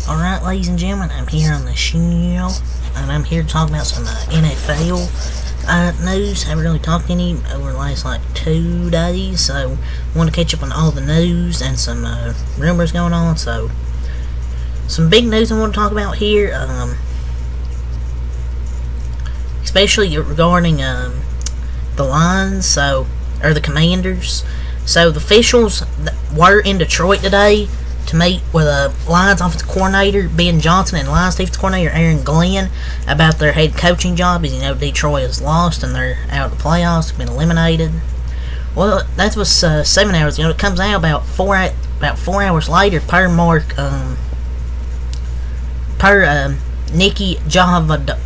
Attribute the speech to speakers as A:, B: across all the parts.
A: Alright, ladies and gentlemen, I'm here on the show, and I'm here to talk about some NFL news. Haven't really talked any over the last 2 days, so I want to catch up on all the news and some rumors going on. So, some big news I want to talk about here, especially regarding the Lions, or the Commanders. So, the officials were in Detroit today to meet with Lions offensive coordinator Ben Johnson and Lions defensive coordinator Aaron Glenn about their head coaching job. As you know, Detroit has lost and they're out of the playoffs, been eliminated. Well, that was 7 hours ago. It comes out about 4 hours later per Nikki Javavala,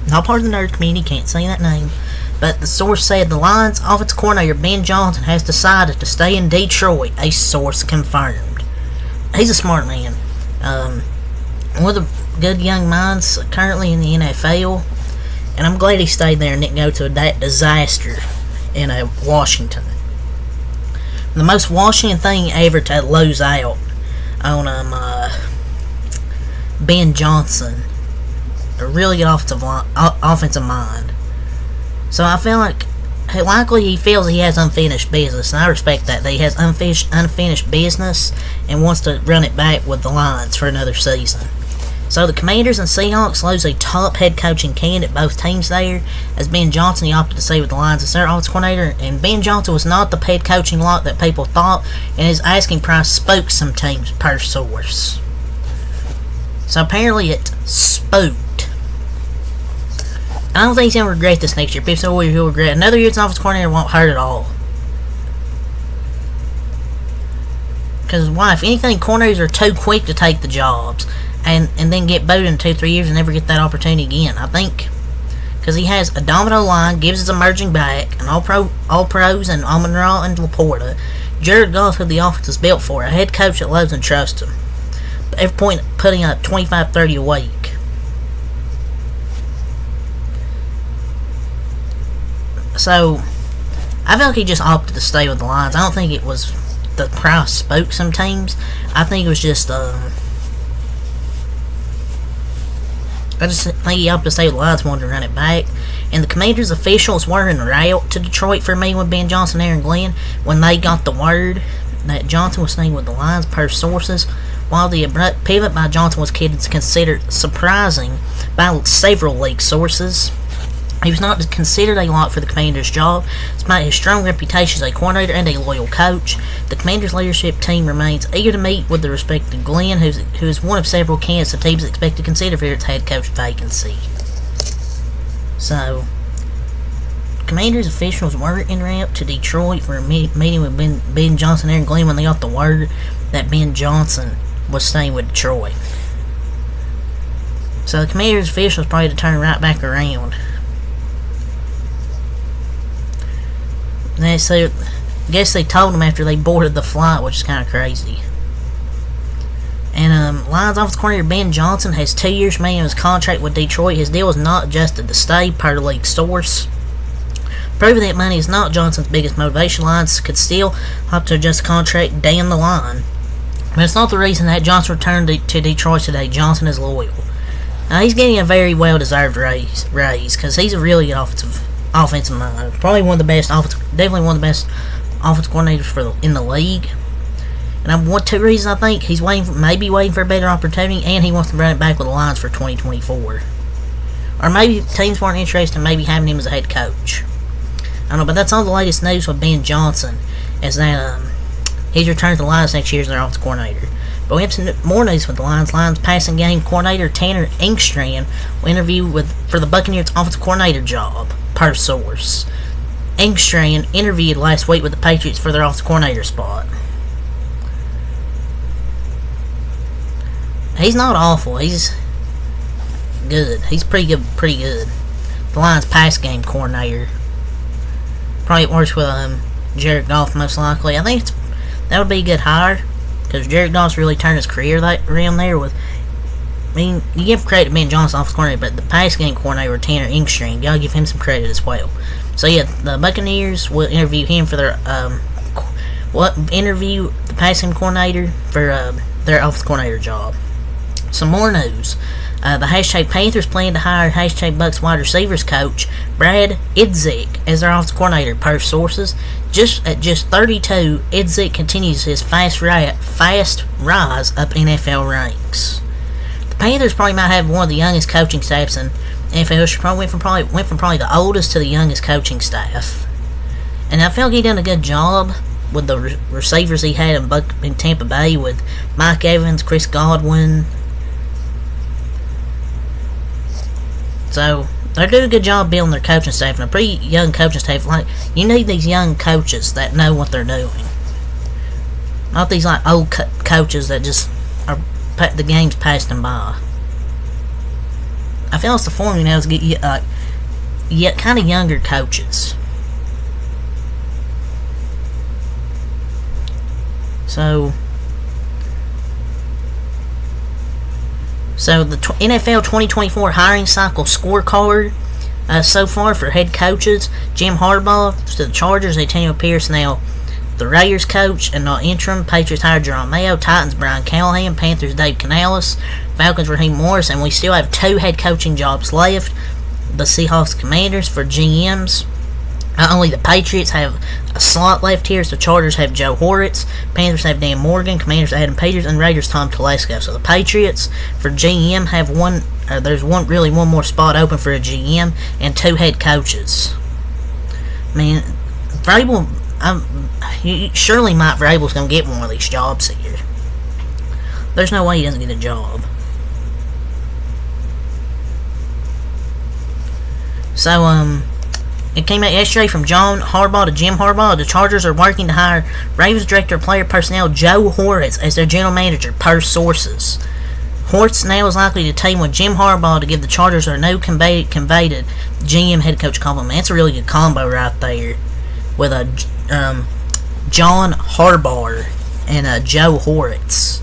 A: not part of the nerd community, can't say that name. But the source said the Lions offensive coordinator Ben Johnson has decided to stay in Detroit, a source confirmed. He's a smart man. One of the good young minds currently in the NFL. And I'm glad he stayed there and didn't go to that disaster in Washington. The most Washington thing ever to lose out on Ben Johnson. A really good offensive mind. So I feel like likely he feels he has unfinished business, and I respect that he has unfinished business and wants to run it back with the Lions for another season. So the Commanders and Seahawks lose a top head coaching candidate, both teams there, as Ben Johnson, he opted to stay with the Lions as their offensive coordinator, and Ben Johnson was not the head coaching lock that people thought, and his asking price spoke some teams per source. So apparently it spooked. I don't think he's going to regret this next year. People say, he'll regret it. Another year as offensive coordinator won't hurt at all. Because why? If anything, coordinators are too quick to take the jobs and then get booted in 2-3 years and never get that opportunity again. I think because he has a domino line, gives his emerging back, and all pros and Amon-Ra and Laporta. Jared Goff, who the offense is built for, a head coach that loves and trusts him. At every point, putting up 25-30 a week. So, I feel like he just opted to stay with the Lions. I don't think it was the price spoke some teams. I think it was just, I just think he opted to stay with the Lions, wanted to run it back. And the Commanders officials were en route to Detroit for meeting with Ben Johnson and Aaron Glenn when they got the word that Johnson was staying with the Lions per sources. While the abrupt pivot by Johnson was considered surprising by several league sources, he was not considered a lock for the Commanders' job, despite his strong reputation as a coordinator and a loyal coach. The Commanders' leadership team remains eager to meet with the respected Glenn, who is one of several candidates the teams expect to consider for its head coach vacancy. So, Commanders officials were en route to Detroit for a meeting with Ben Johnson and Aaron Glenn when they got the word that Ben Johnson was staying with Detroit. So the Commanders officials probably to turn right back around. So, I guess they told him after they boarded the flight, which is kind of crazy. And Lions offensive coordinator Ben Johnson has 2 years remaining on his contract with Detroit. His deal was not adjusted to stay, per the league source. Proving that money is not Johnson's biggest motivation, Lions could still opt to adjust the contract down the line. But it's not the reason that Johnson returned to Detroit today. Johnson is loyal. Now, he's getting a very well-deserved raise, because he's a really good offensive mind. Probably one of the best definitely one of the best offensive coordinators in the league. And two reasons I think he's maybe waiting for a better opportunity, and he wants to run it back with the Lions for 2024. Or maybe teams weren't interested in maybe having him as a head coach. I don't know, but that's all the latest news with Ben Johnson, is that he's returning to the Lions next year as their offensive coordinator. But we have some more news with the Lions. Lions passing game coordinator Tanner Engstrand will interview for the Buccaneers offensive coordinator job, per source. Engstrand interviewed last week with the Patriots for their offensive coordinator spot. He's not awful. He's good. He's pretty good. The Lions pass game coordinator. Probably works with Jared Goff most likely. I think that would be a good hire, because Jared Goff's really turned his career around there with. I mean, you give credit to Ben Johnson offensive coordinator, but the pass game coordinator Tanner Engstrand, you gotta give him some credit as well. So yeah, the Buccaneers will interview him for their interview the passing coordinator for their offensive coordinator job. Some more news. The hashtag Panthers plan to hire hashtag Bucks wide receivers coach Brad Idzik as their offensive coordinator, per sources. At just 32, Idzik continues his fast rise up NFL ranks. The Panthers probably might have one of the youngest coaching staffs in NFL. She probably went from probably the oldest to the youngest coaching staff, and I felt he done a good job with the receivers he had in Tampa Bay with Mike Evans, Chris Godwin. So they're doing a good job building their coaching staff, and a pretty young coaching staff. Like, you need these young coaches that know what they're doing, not these like old coaches that just are the game's passed them by. I feel it's the formula now is to get yet kind of younger coaches. So the NFL 2024 hiring cycle scorecard so far for head coaches: Jim Harbaugh to the Chargers, Antonio Pierce now the Raiders coach and not interim. Patriots hired Jerome Mayo, Titans Brian Callahan, Panthers Dave Canales, Falcons Raheem Morris, and we still have 2 head coaching jobs left. The Seahawks Commanders for GMs. Only the Patriots have a slot left here, so Chargers have Joe Horitz, Panthers have Dan Morgan, Commanders Adam Peters, and Raiders Tom Telesco. So the Patriots for GM have there's one more spot open for a GM and 2 head coaches. Man, Vrabel, surely Mike Vrabel's going to get one of these jobs here. There's no way he doesn't get a job. So, it came out yesterday from John Harbaugh to Jim Harbaugh. The Chargers are working to hire Ravens Director of Player Personnel Joe Horitz as their general manager, per sources. Horitz now is likely to team with Jim Harbaugh to give the Chargers their new conveyed GM head coach compliment. That's a really good combo right there, with a John Harbaugh and Joe Horitz.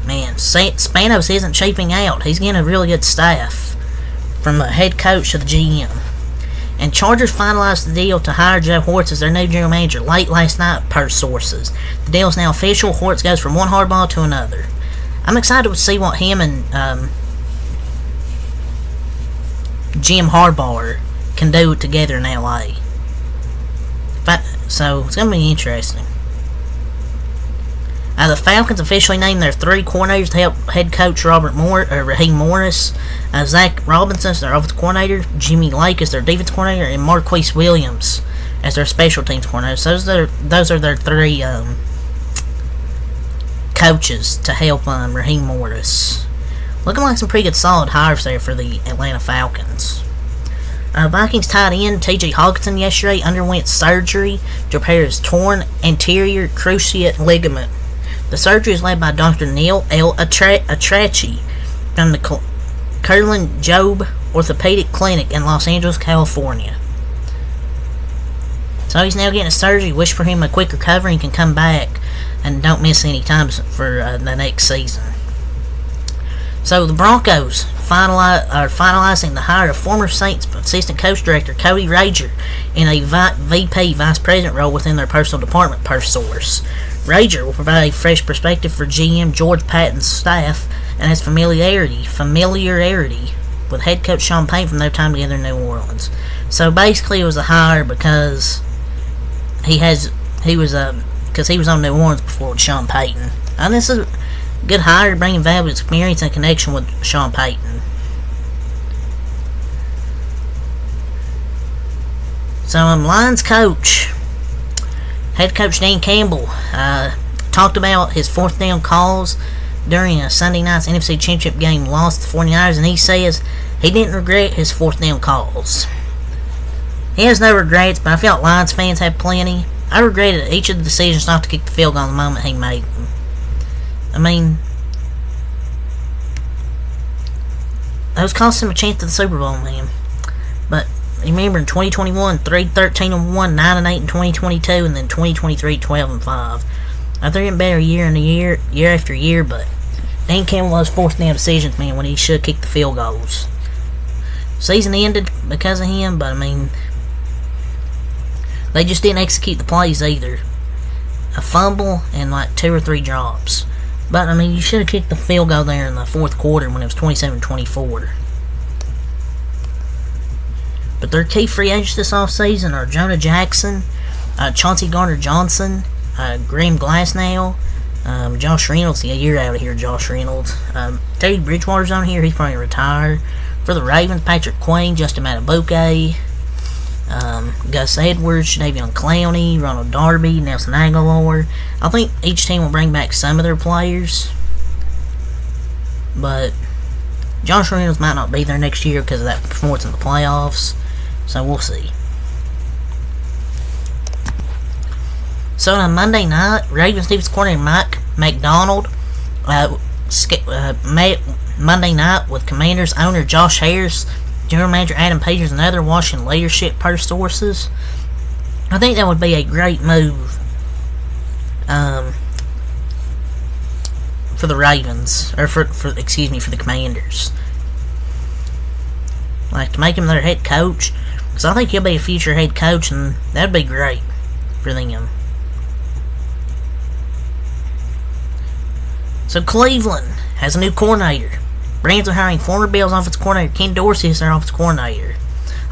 A: Man, Spanos isn't cheaping out. He's getting a really good staff, from the head coach to the GM. And Chargers finalized the deal to hire Joe Horitz as their new general manager late last night, per sources. The deal is now official. Horitz goes from one Harbaugh to another. I'm excited to see what him and Jim Harbaugh can do together in LA. So it's going to be interesting. The Falcons officially named their 3 coordinators to help head coach Raheem Morris. Zach Robinson as their offensive coordinator, Jimmy Lake as their defense coordinator, and Marquise Williams as their special teams coordinator. So those are their 3 coaches to help Raheem Morris. Looking like some pretty good solid hires there for the Atlanta Falcons. Vikings tight end T.J. Hockenson yesterday underwent surgery to repair his torn anterior cruciate ligament. The surgery is led by Dr. Neil L. Atrachi from the Kerlan Jobe Orthopedic Clinic in Los Angeles, California. So he's now getting a surgery. Wish for him a quick recovery and can come back and don't miss any times for the next season. So the Broncos are finalizing the hire of former Saints assistant coach director Cody Rager in a VP vice president role within their personal department, per source. Rager will provide a fresh perspective for GM George Patton's staff and has familiarity with head coach Sean Payton from their time together in New Orleans. So basically, it was a hire because he was on New Orleans before with Sean Payton. And this is a good hire, bringing valuable experience and connection with Sean Payton. So Lions coach, head coach Dan Campbell, talked about his 4th down calls during a Sunday night's NFC Championship game loss to the 49ers, and he says he didn't regret his 4th down calls. He has no regrets, but I feel like Lions fans have plenty. I regretted each of the decisions not to kick the field goal the moment he made them. I mean, those cost him a chance at the Super Bowl, man. But remember, in 2021, 3-13-1, 9-8 in 2022, and then 2023, 12-5. I think it's better year after year, but Dan Campbell was forced down decisions, man, when he should have kicked the field goals. Season ended because of him, but I mean, they just didn't execute the plays either. a fumble, and like 2 or 3 drops. But, I mean, you should have kicked the field goal there in the 4th quarter when it was 27-24. But their key free agents this offseason are Jonah Jackson, Chauncey Gardner-Johnson, Graham Glasnow, Josh Reynolds. Yeah, you're out of here, Josh Reynolds. Teddy Bridgewater's on here. He's probably retired. For the Ravens, Patrick Queen, Justin Matabuke, Gus Edwards, Davion Clowney, Ronald Darby, Nelson Aguilar. I think each team will bring back some of their players, but Josh Reynolds might not be there next year because of that performance in the playoffs, so we'll see. So on Monday night, Ravens defensive coordinator Mike Macdonald Monday night with Commanders owner Josh Harris, General Manager Adam Peters, and other Washington leadership per sources. I think that would be a great move for the Ravens, or for the Commanders. Like, to make him their head coach, because I think he'll be a future head coach, and that'd be great for them. So Cleveland has a new coordinator. Rams are hiring former Bills offensive coordinator Ken Dorsey as their offensive coordinator.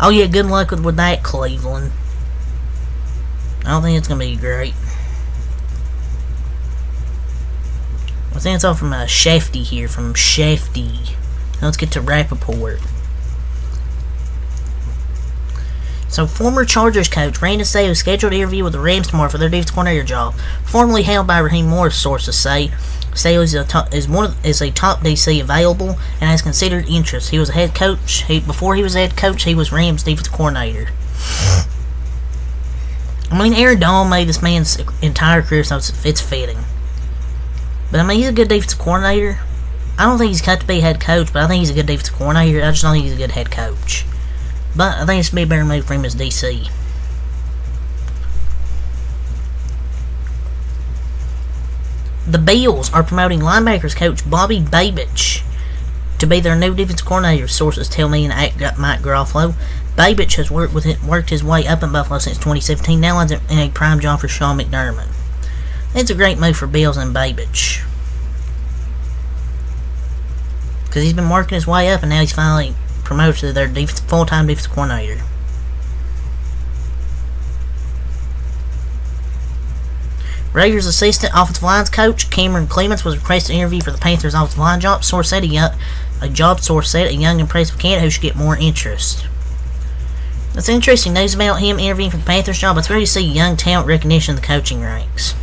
A: Oh yeah, good luck with that, Cleveland. I don't think it's going to be great. I think it's all from Shefty here, from Shefty. Now let's get to Rappaport. So, former Chargers coach Brandon Staley is scheduled to interview with the Rams tomorrow for their defensive coordinator job. Formerly held by Raheem Morris, sources say. Staley is a top DC available and has considered interest. He was a head coach. Before he was a head coach, he was Rams defensive coordinator. I mean, Aaron Donald made this man's entire career, so it's fitting. But I mean, he's a good defensive coordinator. I don't think he's cut to be a head coach, but I think he's a good defensive coordinator. I just don't think he's a good head coach. But I think it's going to be a better move for him as DC. The Bills are promoting linebackers coach Bobby Babich to be their new defensive coordinator, sources tell me, and Mike Garofalo. Babich has worked his way up in Buffalo since 2017, now lands in a prime job for Sean McDermott. It's a great move for Bills and Babich, because he's been working his way up, and now he's finally promoted to their full-time defensive coordinator. Raiders assistant offensive lines coach Cameron Clements was requested to interview for the Panthers offensive line job. Source said a young, impressive candidate who should get more interest. That's interesting news about him interviewing for the Panthers job. It's great to see young talent recognition in the coaching ranks.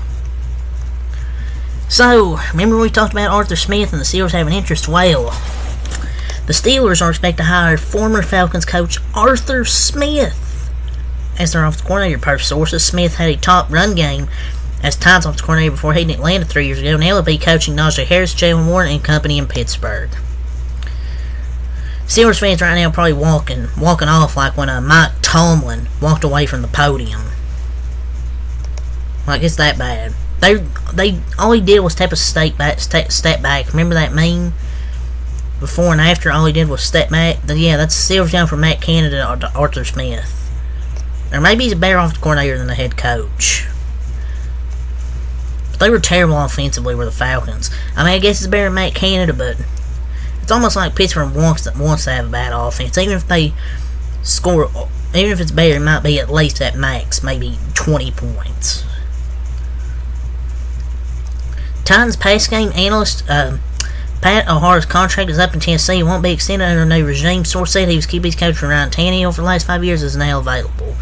A: So, remember we talked about Arthur Smith and the Steelers having interest? Well, the Steelers are expected to hire former Falcons coach Arthur Smith as their offensive coordinator per sources. Smith had a top run game as Titans offensive coordinator before heading to Atlanta 3 years ago. Now he'll be coaching Najee Harris, Jaylen Warren, and company in Pittsburgh. Steelers fans right now are probably walking off like when Mike Tomlin walked away from the podium. Like, it's that bad. They all he did was step back. Remember that meme? Before and after, all he did was step back. Yeah, that's Steelers down from Matt Canada to Arthur Smith. Or maybe he's a better offensive coordinator than the head coach. But they were terrible offensively, were the Falcons. I mean, I guess it's better than Matt Canada, but it's almost like Pittsburgh wants to have a bad offense. Even if they score, even if it's better, it might be at least at max, maybe 20 points. Titans pass game analyst Pat O'Hara's contract is up in Tennessee. It won't be extended under a new regime. Source said he was QB's coach for Ryan Tannehill for the last 5 years, is now available.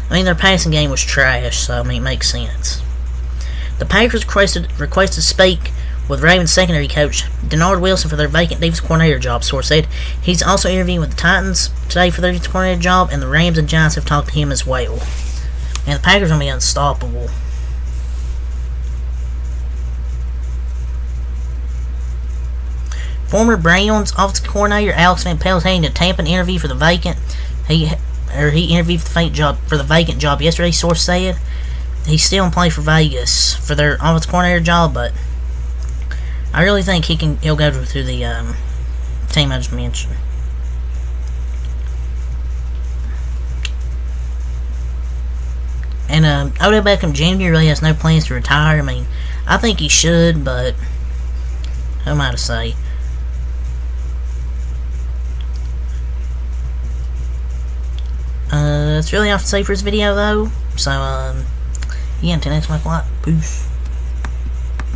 A: I mean, their passing game was trash, so I mean, it makes sense. The Packers requested to speak with Ravens secondary coach Denard Wilson for their vacant defensive coordinator job, source said. He's also interviewing with the Titans today for their defensive coordinator job, and the Rams and Giants have talked to him as well. And the Packers are going to be unstoppable. Former Browns offensive coordinator Alex Van Pelt is heading to Tampa to interview for the vacant. He interviewed for the vacant job yesterday. Source said he's still in play for Vegas for their offensive coordinator job, but I really think he'll go through the team I just mentioned. And Odell Beckham Jr. really has no plans to retire. I mean, I think he should, but who am I to say? That's really all I have to say for this video, though. So, yeah, until next week, peace.